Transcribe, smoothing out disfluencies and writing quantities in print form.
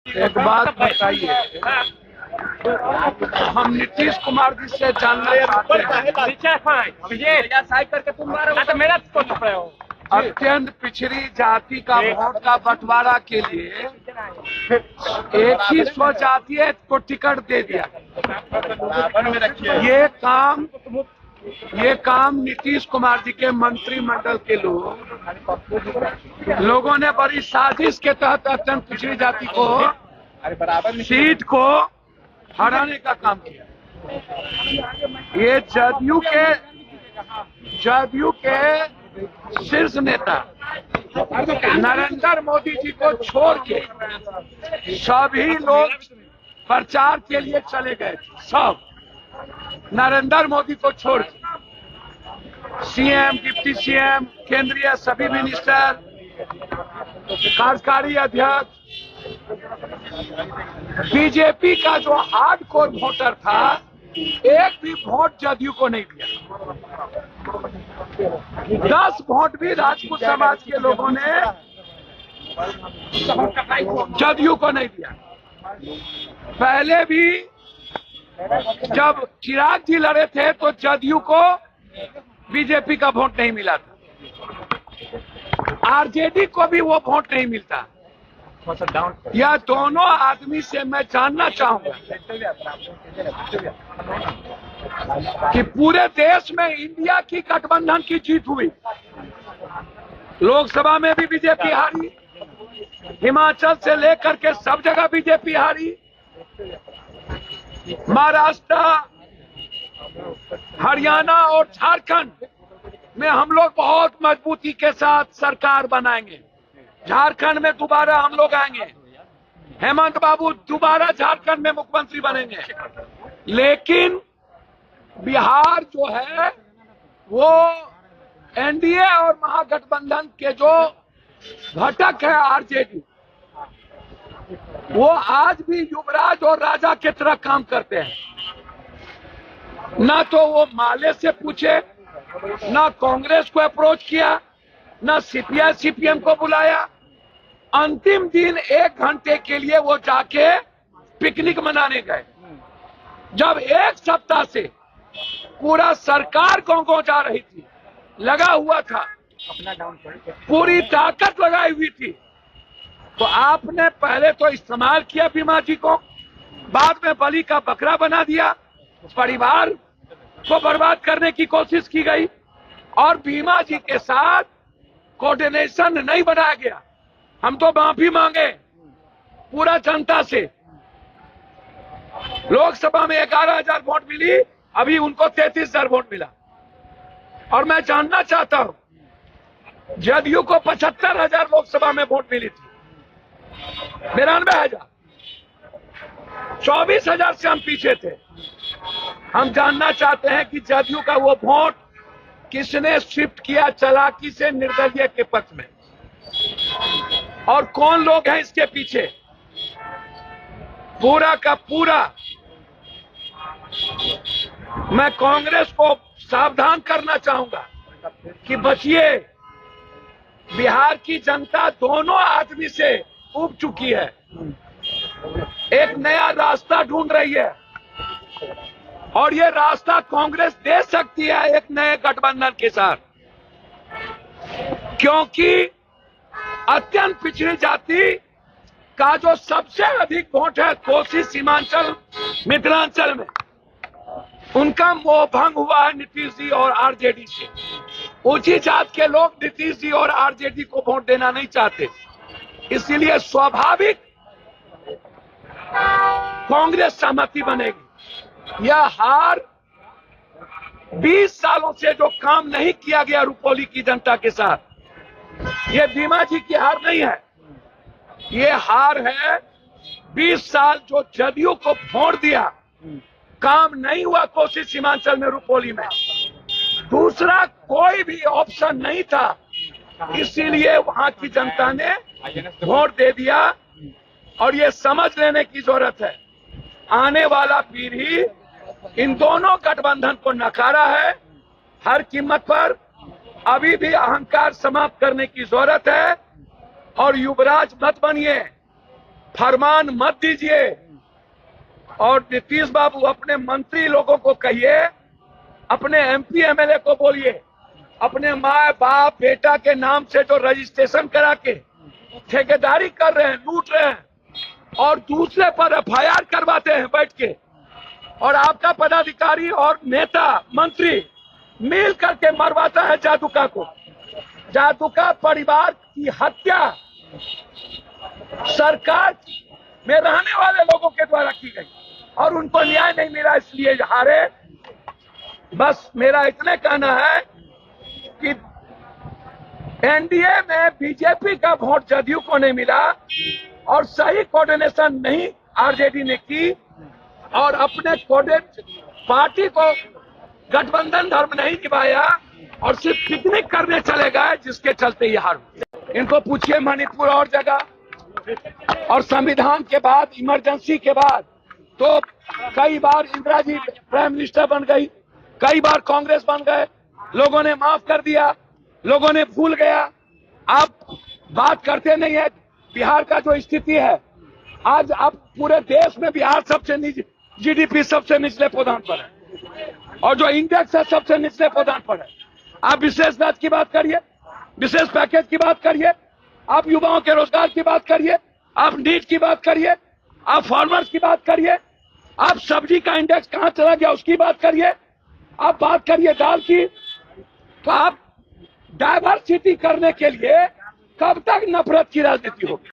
एक बात बताइए, हम नीतीश कुमार जी से जानना चाहते हैं, अत्यंत पिछड़ी जाति का वोट का बंटवारा के लिए एक ही स्वजातीय को टिकट दे दिया। ये काम नीतीश कुमार जी के मंत्रिमंडल के लोगों ने बड़ी साजिश के तहत अत्यंत पिछड़ी जाति को सीट को हराने का काम किया। ये जदयू के शीर्ष नेता नरेंद्र मोदी जी को छोड़ के सभी लोग प्रचार के लिए चले गए। सब नरेंद्र मोदी को छोड़ के सीएम, डिप्टी सीएम, केंद्रीय सभी मिनिस्टर, कार्यकारी अध्यक्ष, बीजेपी का जो हार्डकोर वोटर था, एक भी वोट जदयू को नहीं दिया। 10 वोट भी राजपूत समाज के लोगों ने जदयू को नहीं दिया। पहले भी जब चिराग जी लड़े थे तो जदयू को बीजेपी का वोट नहीं मिला था, आरजेडी को भी वो वोट नहीं मिलता। यह दोनों आदमी से मैं जानना चाहूंगा कि पूरे देश में इंडिया की गठबंधन की जीत हुई। लोकसभा में भी बीजेपी हारी, हिमाचल से लेकर के सब जगह बीजेपी हारी, महाराष्ट्र, हरियाणा और झारखंड में हम लोग बहुत मजबूती के साथ सरकार बनाएंगे। झारखंड में दोबारा हम लोग आएंगे, हेमंत बाबू दोबारा झारखंड में मुख्यमंत्री बनेंगे। लेकिन बिहार जो है वो एनडीए और महागठबंधन के जो घटक है आरजेडी, वो आज भी युवराज और राजा की तरह काम करते हैं। ना तो वो माले से पूछे, ना कांग्रेस को अप्रोच किया, ना सीपीआई सीपीएम को बुलाया। अंतिम दिन 1 घंटे के लिए वो जाके पिकनिक मनाने गए, जब 1 सप्ताह से पूरा सरकार गोंगो जा रही थी, लगा हुआ था, पूरी ताकत लगाई हुई थी। तो आपने पहले तो इस्तेमाल किया बीमा जी को, बाद में बलि का बकरा बना दिया, परिवार को बर्बाद करने की कोशिश की गई और बीमा जी के साथ कोऑर्डिनेशन नहीं बनाया गया। हम तो माफी मांगे पूरा जनता से। लोकसभा में 11,000 वोट मिली, अभी उनको 33,000 वोट मिला। और मैं जानना चाहता हूं, जदयू को 75,000 लोकसभा में वोट मिली थी, 92,000, 24,000 से हम पीछे थे। हम जानना चाहते हैं कि जदयू का वो वोट किसने शिफ्ट किया चालाकी से निर्दलीय के पक्ष में, और कौन लोग हैं इसके पीछे। पूरा का पूरा मैं कांग्रेस को सावधान करना चाहूंगा कि बचिए। बिहार की जनता दोनों आदमी से उब चुकी है, एक नया रास्ता ढूंढ रही है, और ये रास्ता कांग्रेस दे सकती है एक नए गठबंधन के साथ। क्योंकि अत्यंत पिछड़ी जाति का जो सबसे अधिक वोट है कोसी, सीमांचल, मिथिलांचल में, उनका मोह भंग हुआ है नीतीश जी और आरजेडी से। ऊंची जात के लोग नीतीश जी और आरजेडी को वोट देना नहीं चाहते, इसीलिए स्वाभाविक कांग्रेस सहमति बनेगी। यह हार 20 सालों से जो काम नहीं किया गया रुपौली की जनता के साथ, ये बीमा जी की हार नहीं है, ये हार है 20 साल जो जदयू को वोट दिया, काम नहीं हुआ कोसी सीमांचल में, रुपौली में। दूसरा कोई भी ऑप्शन नहीं था, इसीलिए वहां की जनता ने वोट दे दिया। और ये समझ लेने की जरूरत है, आने वाला पीढ़ी इन दोनों गठबंधन को नकारा है हर कीमत पर। अभी भी अहंकार समाप्त करने की जरूरत है, और युवराज मत बनिए, फरमान मत दीजिए। और नीतीश बाबू अपने मंत्री लोगों को कहिए, अपने एमपी एमएलए को बोलिए, अपने माँ बाप बेटा के नाम से जो रजिस्ट्रेशन करा के ठेकेदारी कर रहे हैं, लूट रहे हैं और दूसरे पर एफआईआर करवाते हैं बैठ के, और आपका पदाधिकारी और नेता मंत्री मिल करके मरवाता है जादुका को। जादुका परिवार की हत्या सरकार में रहने वाले लोगों के द्वारा की गई और उनको न्याय नहीं मिला, इसलिए हारे। बस मेरा इतने कहना है कि एनडीए में बीजेपी का वोट जदयू को नहीं मिला और सही कोऑर्डिनेशन नहीं आरजेडी ने की और अपने पार्टी को गठबंधन धर्म नहीं निभाया और सिर्फ पिकनिक करने चले गए, जिसके चलते ये हार। इनको पूछिए मणिपुर और जगह, और संविधान के बाद, इमरजेंसी के बाद तो कई बार इंदिरा जी प्राइम मिनिस्टर बन गई, कई बार कांग्रेस बन गए, लोगों ने माफ कर दिया, लोगों ने भूल गया। आप बात करते नहीं है बिहार का जो स्थिति है। आज अब पूरे देश में बिहार सबसे जीडीपी सबसे निचले पदान पर है और जो इंडेक्स है सबसे निचले पदान पर है। आप विशेष राज्य की बात करिए, विशेष पैकेज की बात करिए, आप युवाओं के रोजगार की बात करिए, आप नीट की बात करिए, आप फार्मर्स की बात करिए, आप सब्जी का इंडेक्स कहां चला गया उसकी बात करिए, आप बात करिए दाल की। तो आप डाइवर्सिटी करने के लिए कब तक नफरत की राजनीति होगी?